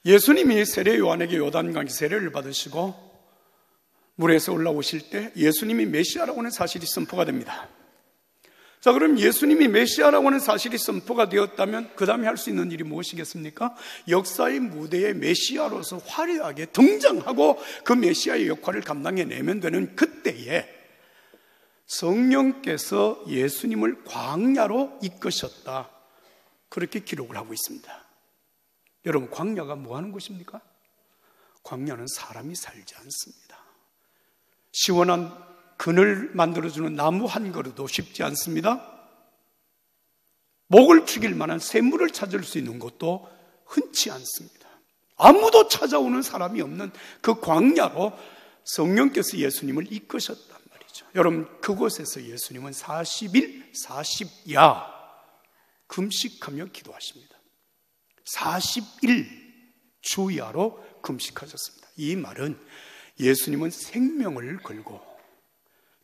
예수님이 세례 요한에게 요단강에 세례를 받으시고 물에서 올라오실 때 예수님이 메시아라고 하는 사실이 선포가 됩니다. 자, 그럼 예수님이 메시아라고 하는 사실이 선포가 되었다면 그 다음에 할 수 있는 일이 무엇이겠습니까? 역사의 무대에 메시아로서 화려하게 등장하고 그 메시아의 역할을 감당해내면 되는 그때에 성령께서 예수님을 광야로 이끄셨다, 그렇게 기록을 하고 있습니다. 여러분, 광야가 뭐 하는 곳입니까? 광야는 사람이 살지 않습니다. 시원한 그늘 만들어주는 나무 한 그루도 쉽지 않습니다. 목을 죽일 만한 샘물을 찾을 수 있는 곳도 흔치 않습니다. 아무도 찾아오는 사람이 없는 그 광야로 성령께서 예수님을 이끄셨단 말이죠. 여러분, 그곳에서 예수님은 40일 40야 금식하며 기도하십니다. 40일 주야로 금식하셨습니다. 이 말은 예수님은 생명을 걸고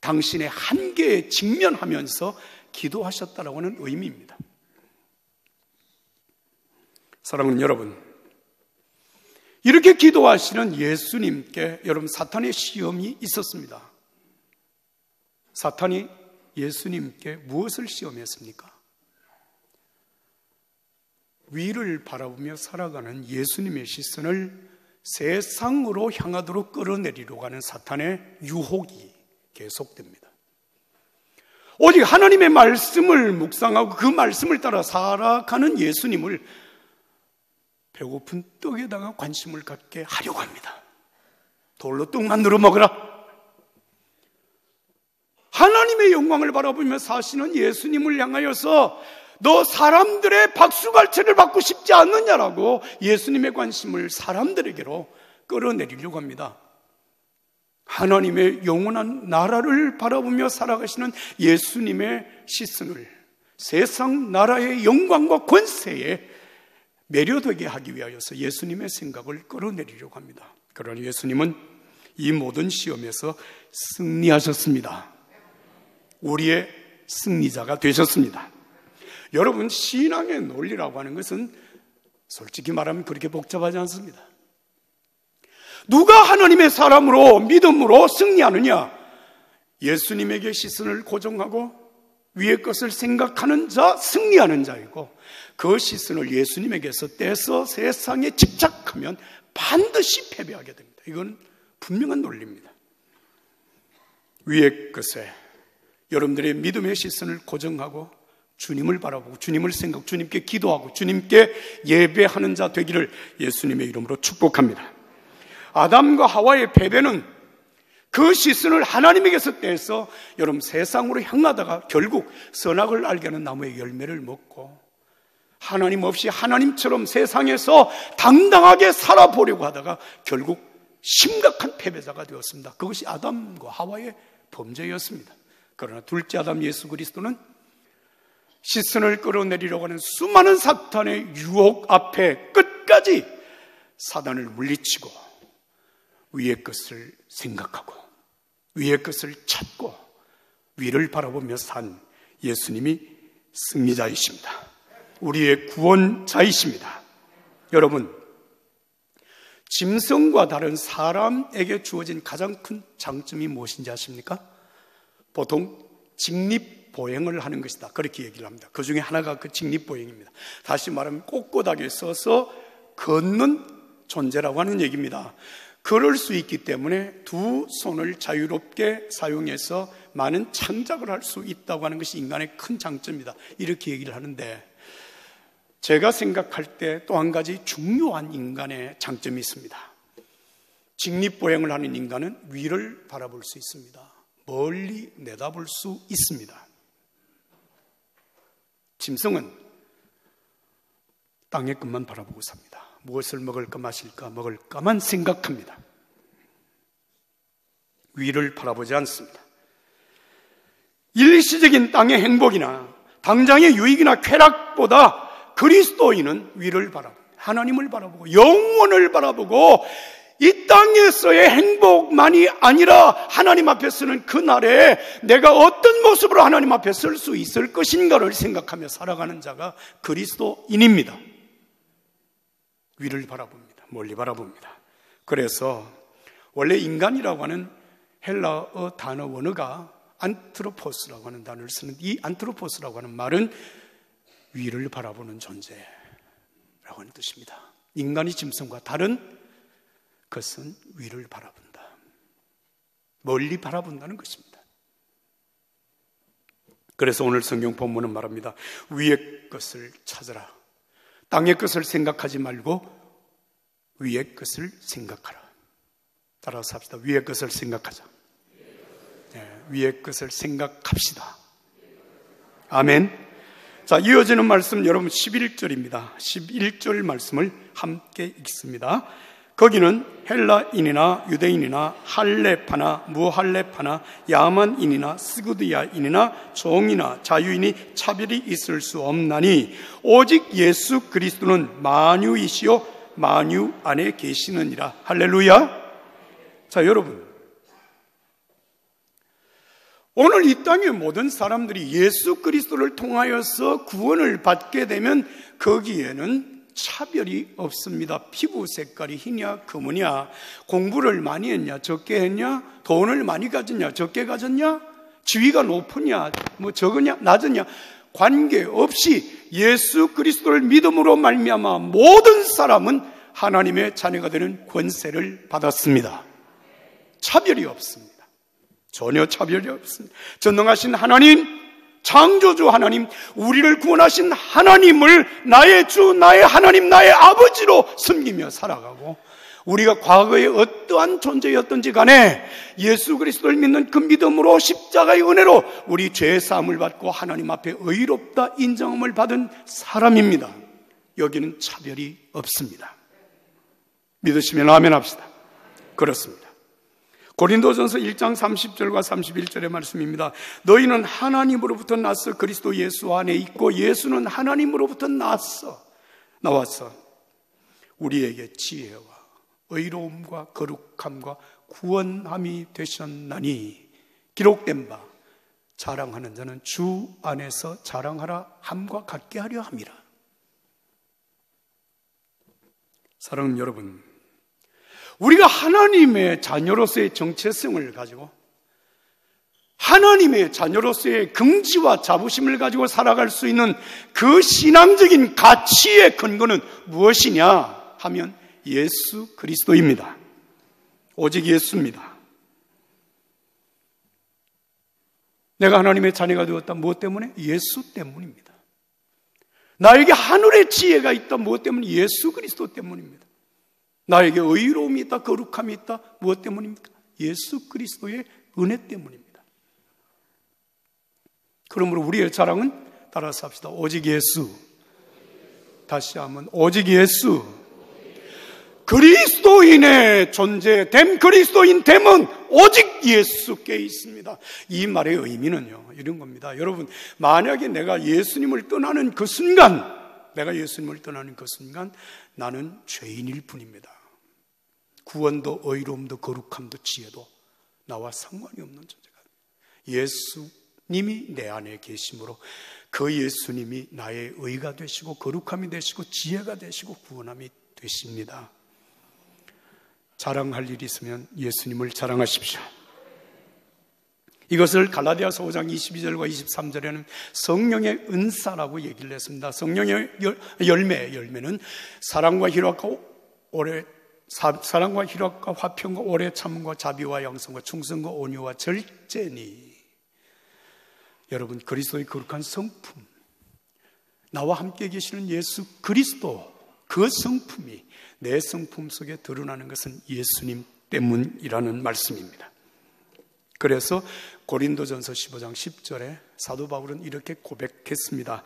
당신의 한계에 직면하면서 기도하셨다라고 하는 의미입니다. 사랑하는 여러분, 이렇게 기도하시는 예수님께 여러분, 사탄의 시험이 있었습니다. 사탄이 예수님께 무엇을 시험했습니까? 위를 바라보며 살아가는 예수님의 시선을 세상으로 향하도록 끌어내리려고 하는 사탄의 유혹이 계속됩니다. 오직 하나님의 말씀을 묵상하고 그 말씀을 따라 살아가는 예수님을 배고픈 떡에다가 관심을 갖게 하려고 합니다. 돌로 떡 만들어 먹으라. 하나님의 영광을 바라보며 사시는 예수님을 향하여서 너 사람들의 박수갈채를 받고 싶지 않느냐라고 예수님의 관심을 사람들에게로 끌어내리려고 합니다. 하나님의 영원한 나라를 바라보며 살아가시는 예수님의 시선을 세상 나라의 영광과 권세에 매료되게 하기 위하여서 예수님의 생각을 끌어내리려고 합니다. 그러나 예수님은 이 모든 시험에서 승리하셨습니다. 우리의 승리자가 되셨습니다. 여러분, 신앙의 논리라고 하는 것은 솔직히 말하면 그렇게 복잡하지 않습니다. 누가 하나님의 사람으로 믿음으로 승리하느냐? 예수님에게 시선을 고정하고 위의 것을 생각하는 자, 승리하는 자이고, 그 시선을 예수님에게서 떼서 세상에 집착하면 반드시 패배하게 됩니다. 이건 분명한 논리입니다. 위의 것에 여러분들의 믿음의 시선을 고정하고 주님을 바라보고 주님을 생각하고 주님께 기도하고 주님께 예배하는 자 되기를 예수님의 이름으로 축복합니다. 아담과 하와의 패배는 그 시선을 하나님에게서 떼서 여러분 세상으로 향하다가 결국 선악을 알게 하는 나무의 열매를 먹고 하나님 없이 하나님처럼 세상에서 당당하게 살아보려고 하다가 결국 심각한 패배자가 되었습니다. 그것이 아담과 하와의 범죄였습니다. 그러나 둘째 아담 예수 그리스도는 시선을 끌어내리려고 하는 수많은 사탄의 유혹 앞에 끝까지 사단을 물리치고 위의 것을 생각하고 위의 것을 찾고 위를 바라보며 산 예수님이 승리자이십니다. 우리의 구원자이십니다. 여러분, 짐승과 다른 사람에게 주어진 가장 큰 장점이 무엇인지 아십니까? 보통 직립보행을 하는 것이다, 그렇게 얘기를 합니다. 그 중에 하나가 그 직립보행입니다. 다시 말하면 꼿꼿하게 서서 걷는 존재라고 하는 얘기입니다. 걸을 수 있기 때문에 두 손을 자유롭게 사용해서 많은 창작을 할 수 있다고 하는 것이 인간의 큰 장점이다, 이렇게 얘기를 하는데, 제가 생각할 때 또 한 가지 중요한 인간의 장점이 있습니다. 직립보행을 하는 인간은 위를 바라볼 수 있습니다. 멀리 내다볼 수 있습니다. 짐승은 땅의 끝만 바라보고 삽니다. 무엇을 먹을까 마실까 먹을까만 생각합니다. 위를 바라보지 않습니다. 일시적인 땅의 행복이나 당장의 유익이나 쾌락보다 그리스도인은 위를 바라보고 하나님을 바라보고 영원을 바라보고 이 땅에서의 행복만이 아니라 하나님 앞에 서는 그날에 내가 어떤 모습으로 하나님 앞에 설 수 있을 것인가를 생각하며 살아가는 자가 그리스도인입니다. 위를 바라봅니다. 멀리 바라봅니다. 그래서 원래 인간이라고 하는 헬라어 단어 원어가 안트로포스라고 하는 단어를 쓰는, 이 안트로포스라고 하는 말은 위를 바라보는 존재라고 하는 뜻입니다. 인간의 짐승과 다른 것은 위를 바라본다, 멀리 바라본다는 것입니다. 그래서 오늘 성경 본문은 말합니다. 위의 것을 찾아라. 땅의 것을 생각하지 말고 위의 것을 생각하라. 따라서 합시다. 위의 것을 생각하자. 네, 위의 것을 생각합시다. 아멘. 자, 이어지는 말씀 여러분 11절입니다. 11절 말씀을 함께 읽습니다. 거기는 헬라인이나 유대인이나 할렙파나 무할렙파나 야만인이나 스구디아인이나 종이나 자유인이 차별이 있을 수 없나니 오직 예수 그리스도는 만유이시요 만유 안에 계시느니라. 할렐루야. 자, 여러분, 오늘 이 땅의 모든 사람들이 예수 그리스도를 통하여서 구원을 받게 되면 거기에는 차별이 없습니다. 피부 색깔이 흰이냐 검으냐, 공부를 많이 했냐 적게 했냐, 돈을 많이 가졌냐 적게 가졌냐, 지위가 높으냐 뭐 적으냐 낮으냐 관계없이 예수 그리스도를 믿음으로 말미암아 모든 사람은 하나님의 자녀가 되는 권세를 받았습니다. 차별이 없습니다. 전혀 차별이 없습니다. 전능하신 하나님, 창조주 하나님, 우리를 구원하신 하나님을 나의 주, 나의 하나님, 나의 아버지로 섬기며 살아가고, 우리가 과거에 어떠한 존재였든지 간에 예수 그리스도를 믿는 그 믿음으로 십자가의 은혜로 우리 죄 사함을 받고 하나님 앞에 의롭다 인정함을 받은 사람입니다. 여기는 차별이 없습니다. 믿으시면 아멘 합시다. 그렇습니다. 고린도전서 1장 30절과 31절의 말씀입니다. 너희는 하나님으로부터 나서 그리스도 예수 안에 있고 예수는 하나님으로부터 나와서 우리에게 지혜와 의로움과 거룩함과 구원함이 되셨나니 기록된 바 자랑하는 자는 주 안에서 자랑하라 함과 같게 하려 함이라. 사랑하는 여러분, 우리가 하나님의 자녀로서의 정체성을 가지고 하나님의 자녀로서의 긍지와 자부심을 가지고 살아갈 수 있는 그 신앙적인 가치의 근거는 무엇이냐 하면 예수 그리스도입니다. 오직 예수입니다. 내가 하나님의 자녀가 되었다. 무엇 때문에? 예수 때문입니다. 나에게 하늘의 지혜가 있다. 무엇 때문에? 예수 그리스도 때문입니다. 나에게 의로움이 있다, 거룩함이 있다. 무엇 때문입니까? 예수 그리스도의 은혜 때문입니다. 그러므로 우리의 자랑은 따라서 합시다. 오직 예수. 다시 하면 오직 예수. 그리스도인의 존재됨, 그리스도인됨은 오직 예수께 있습니다. 이 말의 의미는요, 이런 겁니다. 여러분, 만약에 내가 예수님을 떠나는 그 순간, 나는 죄인일 뿐입니다. 구원도 의로움도 거룩함도 지혜도 나와 상관이 없는 존재가, 예수님이 내 안에 계심으로 그 예수님이 나의 의가 되시고 거룩함이 되시고 지혜가 되시고 구원함이 되십니다. 자랑할 일이 있으면 예수님을 자랑하십시오. 이것을 갈라디아서 5장 22절과 23절에는 성령의 은사라고 얘기를 했습니다. 성령의 열매는 사랑과 희락과 화평과 오래 참음과 자비와 양성과 충성과 온유와 절제니. 여러분, 그리스도의 거룩한 성품, 나와 함께 계시는 예수 그리스도, 그 성품이 내 성품 속에 드러나는 것은 예수님 때문이라는 말씀입니다. 그래서 고린도전서 15장 10절에 사도 바울은 이렇게 고백했습니다.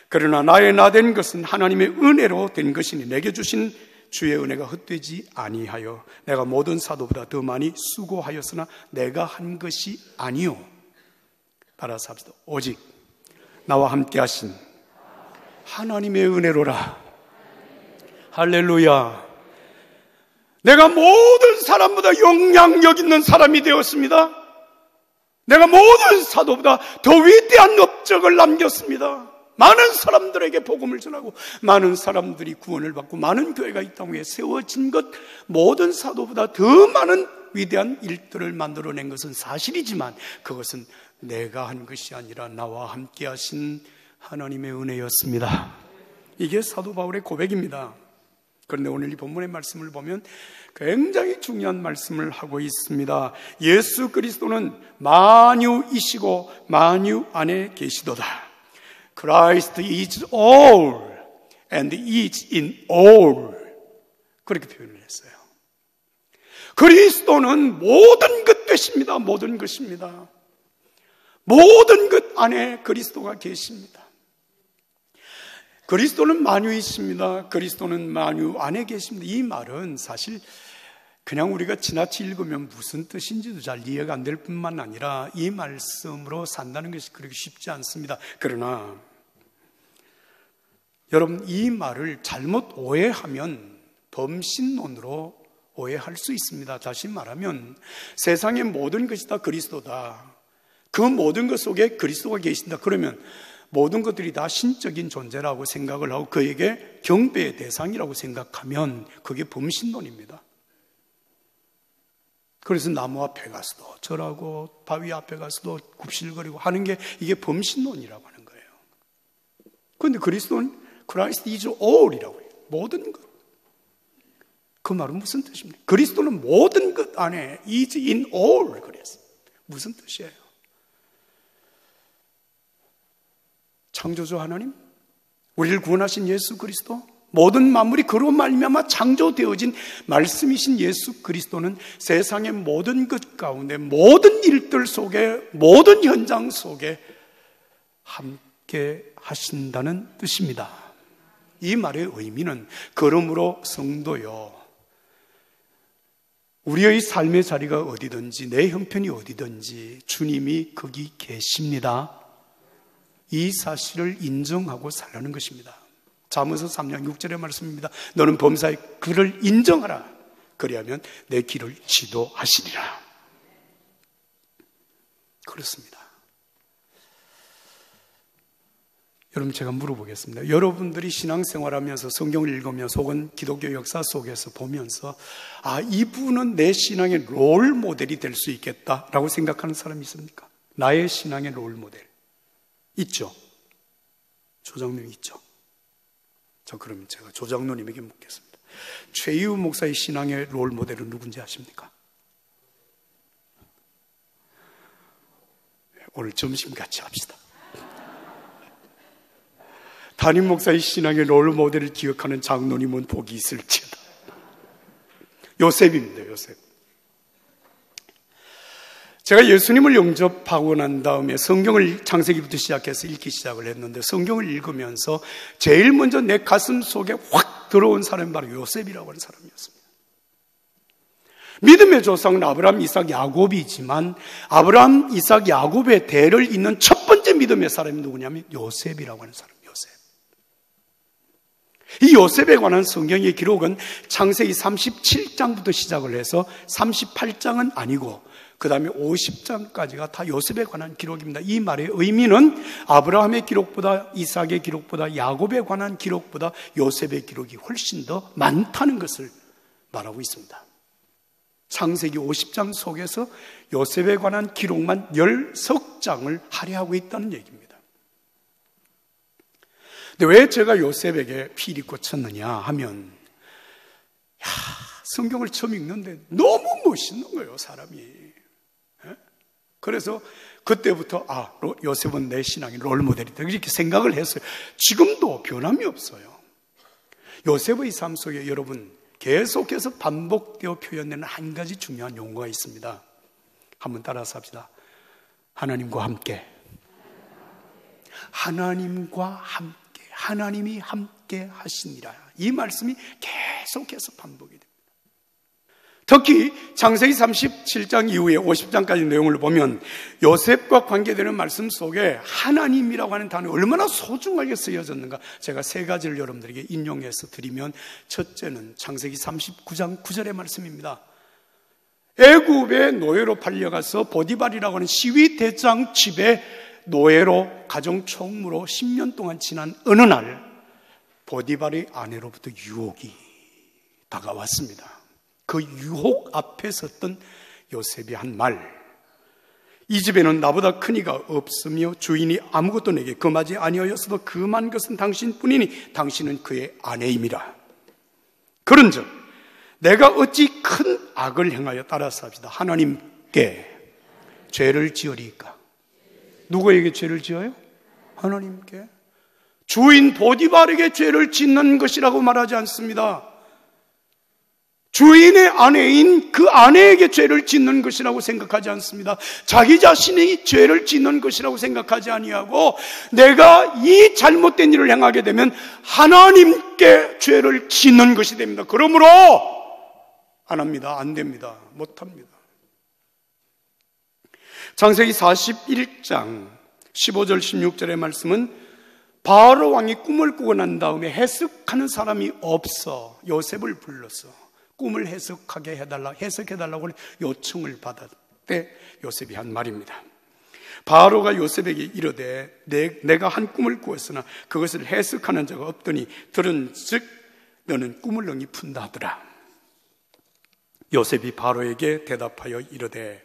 그러나 나의 나된 것은 하나님의 은혜로 된 것이니 내게 주신 주의 은혜가 헛되지 아니하여 내가 모든 사도보다 더 많이 수고하였으나 내가 한 것이 아니요. 따라서 합시다. 오직 나와 함께 하신 하나님의 은혜로라. 할렐루야. 내가 모든 사람보다 영향력 있는 사람이 되었습니다. 내가 모든 사도보다 더 위대한 업적을 남겼습니다. 많은 사람들에게 복음을 전하고 많은 사람들이 구원을 받고 많은 교회가 이 땅에 세워진 것, 모든 사도보다 더 많은 위대한 일들을 만들어낸 것은 사실이지만 그것은 내가 한 것이 아니라 나와 함께 하신 하나님의 은혜였습니다. 이게 사도 바울의 고백입니다. 그런데 오늘 이 본문의 말씀을 보면 굉장히 중요한 말씀을 하고 있습니다. 예수 그리스도는 만유이시고 만유 안에 계시도다. Christ is all and is in all. 그렇게 표현을 했어요. 그리스도는 모든 것 되십니다. 모든 것입니다. 모든 것 안에 그리스도가 계십니다. 그리스도는 만유이십니다. 그리스도는 만유 안에 계십니다. 이 말은 사실 그냥 우리가 지나치 읽으면 무슨 뜻인지도 잘 이해가 안 될 뿐만 아니라 이 말씀으로 산다는 것이 그렇게 쉽지 않습니다. 그러나 여러분, 이 말을 잘못 오해하면 범신론으로 오해할 수 있습니다. 다시 말하면 세상의 모든 것이 다 그리스도다. 그 모든 것 속에 그리스도가 계신다. 그러면 모든 것들이 다 신적인 존재라고 생각을 하고 그에게 경배의 대상이라고 생각하면 그게 범신론입니다. 그래서 나무 앞에 가서도 절하고 바위 앞에 가서도 굽실거리고 하는 게 이게 범신론이라고 하는 거예요. 그런데 그리스도는 Christ is all이라고 해요. 모든 것. 그 말은 무슨 뜻입니까? 그리스도는 모든 것 안에 is in all 그랬어요. 무슨 뜻이에요? 창조주 하나님, 우리를 구원하신 예수 그리스도, 모든 만물이 그로 말미암아 창조되어진 말씀이신 예수 그리스도는 세상의 모든 것 가운데 모든 일들 속에 모든 현장 속에 함께 하신다는 뜻입니다. 이 말의 의미는 그러므로 성도요, 우리의 삶의 자리가 어디든지 내 형편이 어디든지 주님이 거기 계십니다. 이 사실을 인정하고 살라는 것입니다. 잠언서 3장 6절의 말씀입니다. 너는 범사에 그를 인정하라. 그리하면 내 길을 지도하시리라. 그렇습니다. 여러분, 제가 물어보겠습니다. 여러분들이 신앙생활하면서 성경을 읽으면서 혹은 기독교 역사 속에서 보면서 이분은 내 신앙의 롤 모델이 될 수 있겠다라고 생각하는 사람이 있습니까? 나의 신앙의 롤 모델 있죠? 조장님 있죠? 그러면 제가 조장로님에게 묻겠습니다. 최이우 목사의 신앙의 롤 모델은 누군지 아십니까? 오늘 점심 같이 합시다. 담임 목사의 신앙의 롤 모델을 기억하는 장로님은 복이 있을지어다. 요셉입니다. 요셉. 제가 예수님을 영접하고 난 다음에 성경을 창세기부터 시작해서 읽기 시작을 했는데 성경을 읽으면서 제일 먼저 내 가슴 속에 확 들어온 사람이 바로 요셉이라고 하는 사람이었습니다. 믿음의 조상은 아브라함, 이삭, 야곱이지만 아브라함, 이삭, 야곱의 대를 잇는 첫 번째 믿음의 사람이 누구냐면 요셉이라고 하는 사람. 이 요셉에 관한 성경의 기록은 창세기 37장부터 시작을 해서 38장은 아니고 그 다음에 50장까지가 다 요셉에 관한 기록입니다. 이 말의 의미는 아브라함의 기록보다 이삭의 기록보다 야곱에 관한 기록보다 요셉의 기록이 훨씬 더 많다는 것을 말하고 있습니다. 창세기 50장 속에서 요셉에 관한 기록만 10석장을 할애하고 있다는 얘기입니다. 근데 왜 제가 요셉에게 피리 꽂혔느냐 하면, 성경을 처음 읽는데 너무 멋있는 거예요, 사람이. 그래서 그때부터 요셉은 내 신앙의 롤모델이다 이렇게 생각을 했어요. 지금도 변함이 없어요. 요셉의 삶 속에 여러분 계속해서 반복되어 표현되는 한 가지 중요한 용어가 있습니다. 한번 따라서 합시다. 하나님과 함께. 하나님과 함께. 하나님이 함께 하시니라. 이 말씀이 계속해서 반복이 됩니다. 특히 창세기 37장 이후에 50장까지 내용을 보면 요셉과 관계되는 말씀 속에 하나님이라고 하는 단어가 얼마나 소중하게 쓰여졌는가, 제가 세 가지를 여러분들에게 인용해서 드리면, 첫째는 창세기 39장 9절의 말씀입니다. 애굽의 노예로 팔려가서 보디발이라고 하는 시위 대장 집에 노예로 가정총무로 10년 동안 지난 어느 날 보디발의 아내로부터 유혹이 다가왔습니다. 그 유혹 앞에 섰던 요셉이 한 말, 이 집에는 나보다 큰 이가 없으며 주인이 아무것도 내게 금하지 아니하였어도 금한 것은 당신뿐이니 당신은 그의 아내임이라. 그런즉 내가 어찌 큰 악을 행하여 따라서 합시다. 하나님께 죄를 지으리까? 누구에게 죄를 지어요? 하나님께. 주인 보디발에게 죄를 짓는 것이라고 말하지 않습니다. 주인의 아내인 그 아내에게 죄를 짓는 것이라고 생각하지 않습니다. 자기 자신이 죄를 짓는 것이라고 생각하지 아니하고 내가 이 잘못된 일을 행하게 되면 하나님께 죄를 짓는 것이 됩니다. 그러므로 안 합니다. 안 됩니다. 못합니다. 창세기 41장 15절 16절의 말씀은 바로 왕이 꿈을 꾸고 난 다음에 해석하는 사람이 없어 요셉을 불러서 꿈을 해석해달라고 요청을 받았대. 요셉이 한 말입니다. 바로가 요셉에게 이르되 내가 한 꿈을 꾸었으나 그것을 해석하는 자가 없더니 들은즉 너는 꿈을 능히 푼다 하더라. 요셉이 바로에게 대답하여 이르되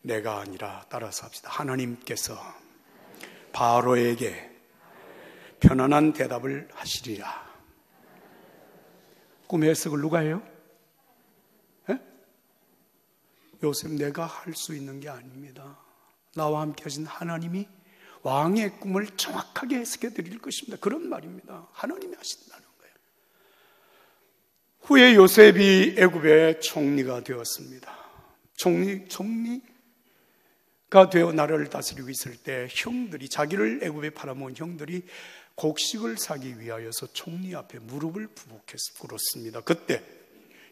내가 아니라 따라서 합시다. 하나님께서 바로에게 편안한 대답을 하시리라. 꿈 해석을 누가 해요? 요셉, 내가 할 수 있는 게 아닙니다. 나와 함께 하신 하나님이 왕의 꿈을 정확하게 해석해 드릴 것입니다. 그런 말입니다. 하나님이 하신다는 거예요. 후에 요셉이 애굽의 총리가 되었습니다. 총리가 되어 나라를 다스리고 있을 때 형들이, 자기를 애굽에 팔아먹은 형들이 곡식을 사기 위하여서 총리 앞에 무릎을 꿇었습니다. 그때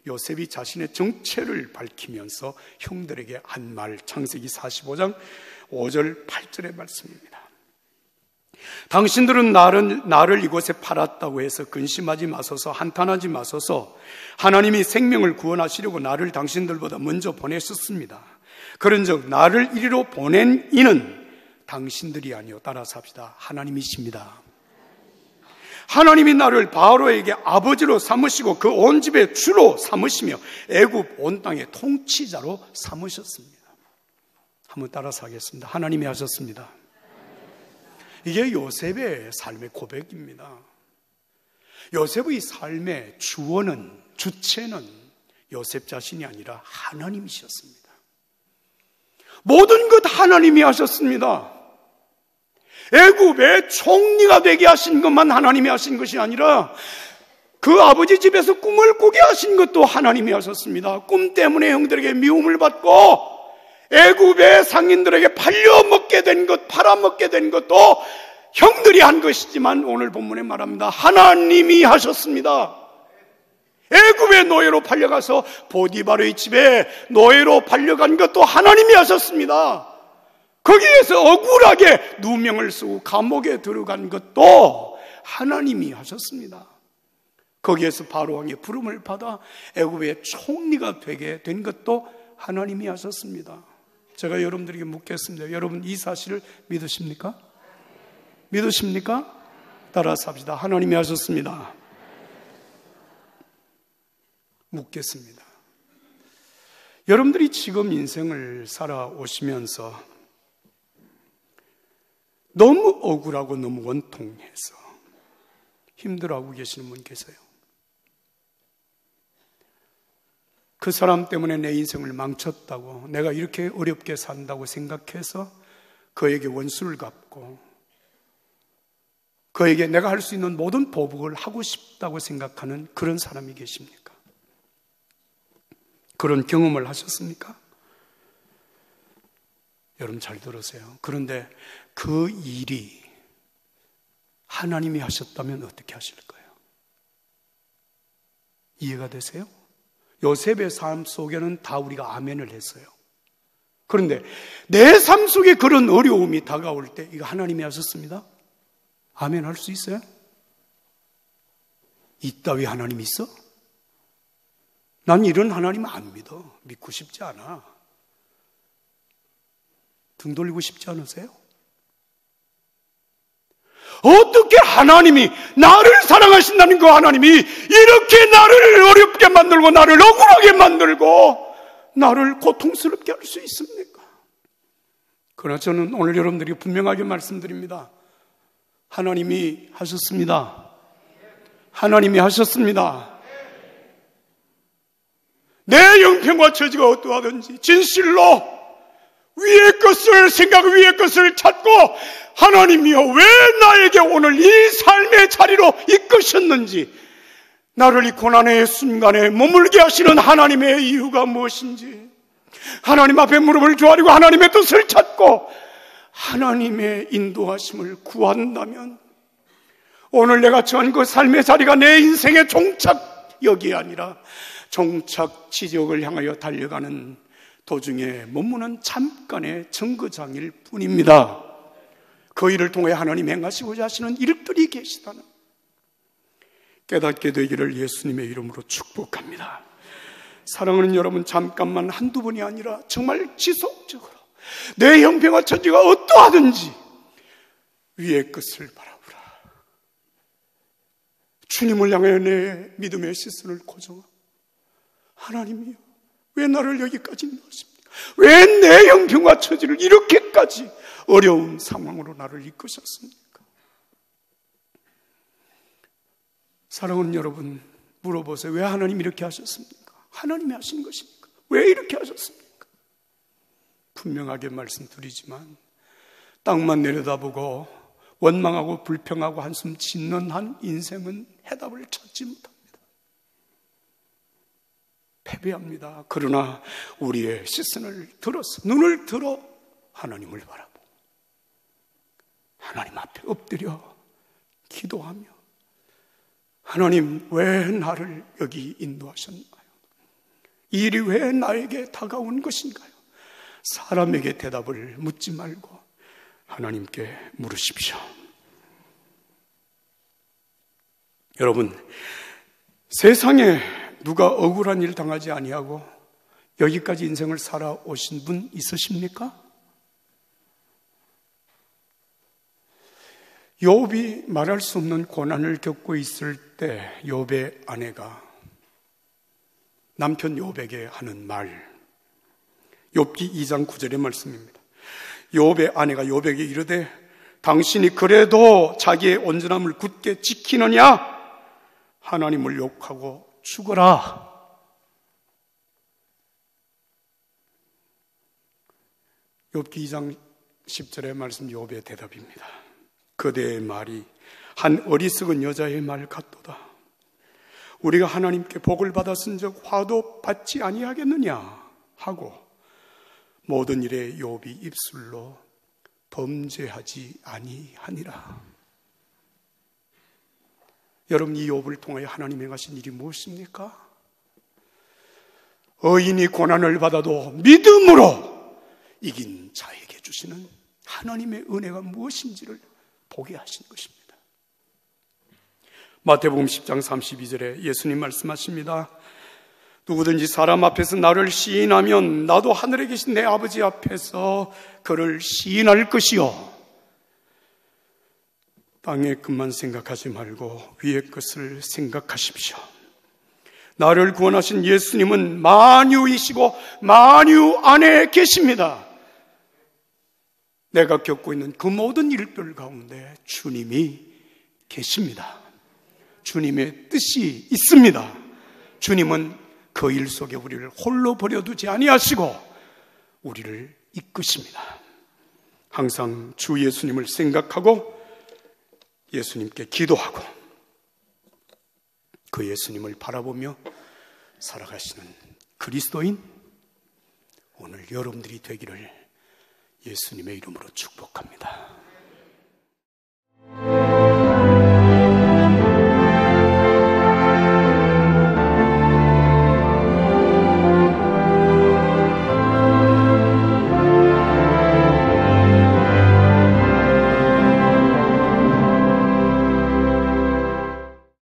요셉이 자신의 정체를 밝히면서 형들에게 한 말, 창세기 45장 5절 8절의 말씀입니다. 당신들은 나를 이곳에 팔았다고 해서 근심하지 마소서, 한탄하지 마소서. 하나님이 생명을 구원하시려고 나를 당신들보다 먼저 보내셨습니다. 그런즉 나를 이리로 보낸 이는 당신들이 아니요, 따라서 합시다. 하나님이십니다. 하나님이 나를 바로에게 아버지로 삼으시고 그 온 집의 주로 삼으시며 애굽 온 땅의 통치자로 삼으셨습니다. 한번 따라서 하겠습니다. 하나님이 하셨습니다. 이게 요셉의 삶의 고백입니다. 요셉의 삶의 주체는 요셉 자신이 아니라 하나님이셨습니다. 모든 것 하나님이 하셨습니다. 애굽의 총리가 되게 하신 것만 하나님이 하신 것이 아니라 그 아버지 집에서 꿈을 꾸게 하신 것도 하나님이 하셨습니다. 꿈 때문에 형들에게 미움을 받고 애굽의 상인들에게 팔려먹게 된 것, 팔아먹게 된 것도 형들이 한 것이지만 오늘 본문에 말합니다. 하나님이 하셨습니다. 애굽의 노예로 팔려가서 보디발의 집에 노예로 팔려간 것도 하나님이 하셨습니다. 거기에서 억울하게 누명을 쓰고 감옥에 들어간 것도 하나님이 하셨습니다. 거기에서 바로 왕의 부름을 받아 애굽의 총리가 되게 된 것도 하나님이 하셨습니다. 제가 여러분들에게 묻겠습니다. 여러분 이 사실을 믿으십니까? 믿으십니까? 따라서 합시다. 하나님이 하셨습니다. 묻겠습니다. 여러분들이 지금 인생을 살아오시면서 너무 억울하고 너무 원통해서 힘들어하고 계시는 분 계세요. 그 사람 때문에 내 인생을 망쳤다고, 내가 이렇게 어렵게 산다고 생각해서 그에게 원수를 갚고 그에게 내가 할 수 있는 모든 보복을 하고 싶다고 생각하는 그런 사람이 계십니까? 그런 경험을 하셨습니까? 여러분 잘 들으세요. 그런데 그 일이 하나님이 하셨다면 어떻게 하실 거예요? 이해가 되세요? 요셉의 삶 속에는 다 우리가 아멘을 했어요. 그런데 내 삶 속에 그런 어려움이 다가올 때 이거 하나님이 하셨습니다. 아멘 할 수 있어요? 이따위 하나님 있어? 난 이런 하나님 안 믿어. 믿고 싶지 않아. 등 돌리고 싶지 않으세요? 어떻게 하나님이 나를 사랑하신다는 그 하나님이 이렇게 나를 어렵게 만들고 나를 억울하게 만들고 나를 고통스럽게 할 수 있습니까? 그러나 저는 오늘 여러분들이 분명하게 말씀드립니다. 하나님이 하셨습니다. 하나님이 하셨습니다. 내 형편과 처지가 어떠하든지 진실로 위의 것을 생각, 위의 것을 찾고 하나님이여 왜 나에게 오늘 이 삶의 자리로 이끄셨는지, 나를 이 고난의 순간에 머물게 하시는 하나님의 이유가 무엇인지 하나님 앞에 무릎을 조아리고 하나님의 뜻을 찾고 하나님의 인도하심을 구한다면 오늘 내가 처한 그 삶의 자리가 내 인생의 종착역이 아니라 종착 지역을 향하여 달려가는 도중에 머무는 잠깐의 정거장일 뿐입니다. 그 일을 통해 하나님 행하시고자 하시는 일들이 계시다는 깨닫게 되기를 예수님의 이름으로 축복합니다. 사랑하는 여러분, 잠깐만 한두 번이 아니라 정말 지속적으로 내 형편과 처지가 어떠하든지 위의 것을 바라보라. 주님을 향해 내 믿음의 시선을 고정하고 하나님이여 왜 나를 여기까지 넣으십니까? 왜 내 형편과 처지를 이렇게까지 어려운 상황으로 나를 이끄셨습니까? 사랑하는 여러분, 물어보세요. 왜 하나님 이렇게 하셨습니까? 하나님이 하신 것입니까? 왜 이렇게 하셨습니까? 분명하게 말씀드리지만 땅만 내려다보고 원망하고 불평하고 한숨 짓는 한 인생은 해답을 찾지 못합니다. 패배합니다. 그러나 우리의 시선을 들어서 눈을 들어 하나님을 바라보고 하나님 앞에 엎드려 기도하며 하나님 왜 나를 여기 인도하셨나요? 이 일이 왜 나에게 다가온 것인가요? 사람에게 대답을 묻지 말고 하나님께 물으십시오. 여러분, 세상에 누가 억울한 일 당하지 아니하고 여기까지 인생을 살아오신 분 있으십니까? 욥이 말할 수 없는 고난을 겪고 있을 때 욥의 아내가 남편 욥에게 하는 말, 욥기 2장 9절의 말씀입니다. 욥의 아내가 욥에게 이르되 당신이 그래도 자기의 온전함을 굳게 지키느냐? 하나님을 욕하고 죽어라. 욥기 2장 10절의 말씀 욥의 대답입니다. 그대의 말이 한 어리석은 여자의 말 같도다. 우리가 하나님께 복을 받았은 적 화도 받지 아니하겠느냐 하고 모든 일에 욥이 입술로 범죄하지 아니하니라. 여러분, 이 욥을 통하여 하나님 행하신 일이 무엇입니까? 의인이 고난을 받아도 믿음으로 이긴 자에게 주시는 하나님의 은혜가 무엇인지를 보게 하신 것입니다. 마태복음 10장 32절에 예수님 말씀하십니다. 누구든지 사람 앞에서 나를 시인하면 나도 하늘에 계신 내 아버지 앞에서 그를 시인할 것이요, 땅의 것만 생각하지 말고 위의 것을 생각하십시오. 나를 구원하신 예수님은 만유이시고 만유 안에 계십니다. 내가 겪고 있는 그 모든 일들 가운데 주님이 계십니다. 주님의 뜻이 있습니다. 주님은 그 일 속에 우리를 홀로 버려두지 아니하시고 우리를 이끄십니다. 항상 주 예수님을 생각하고 예수님께 기도하고 그 예수님을 바라보며 살아가시는 그리스도인 오늘 여러분들이 되기를 예수님의 이름으로 축복합니다.